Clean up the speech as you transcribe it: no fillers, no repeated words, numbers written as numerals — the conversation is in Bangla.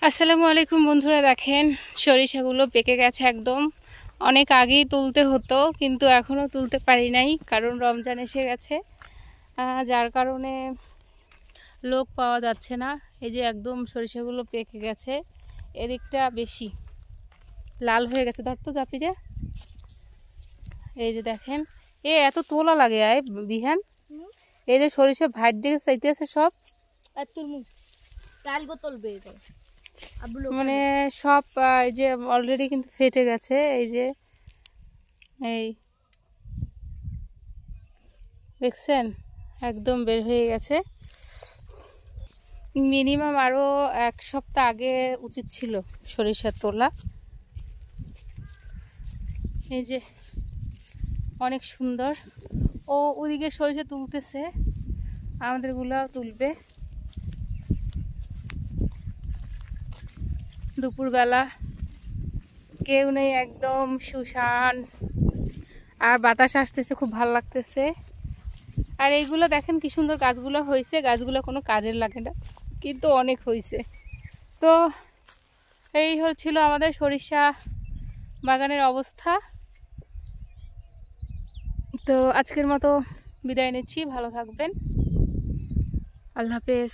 আসসালামু আলাইকুম বন্ধুরা, দেখেন সরিষাগুলো পেকে গেছে একদম। অনেক আগেই তুলতে হতো, কিন্তু এখনও তুলতে পারি নাই, কারণ রমজান এসে গেছে, যার কারণে লোক পাওয়া যাচ্ছে না। এই যে একদম সরিষাগুলো পেকে গেছে, এদিকটা বেশি লাল হয়ে গেছে। ধর তো চাপিটা, এই যে দেখেন, এত তোলা লাগে আয় বিহান। এই যে সরিষা ভাইট দিকে চাইতেছে সব, মানে সব এই যে অলরেডি কিন্তু ফেটে গেছে। এই যে এই দেখছেন, একদম বের হয়ে গেছে। মিনিমাম আরও এক সপ্তাহ আগে উচিত ছিল সরিষার তোলা। এই যে অনেক সুন্দর। ও ওদিকে সরিষা তুলতেছে, আমাদেরগুলাও তুলবে দুপুরবেলা। কেউ নেই, একদম শুনশান, আর বাতাস আসতেছে, খুব ভালো লাগতেছে। আর এইগুলো দেখেন কি সুন্দর গাছগুলো হয়েছে, গাছগুলো কোনো কাজের লাগে না, কিন্তু অনেক হয়েছে। তো এই হচ্ছিল আমাদের সরিষা বাগানের অবস্থা। তো আজকের মতো বিদায় নিচ্ছি, ভালো থাকবেন, আল্লাহ হাফেজ।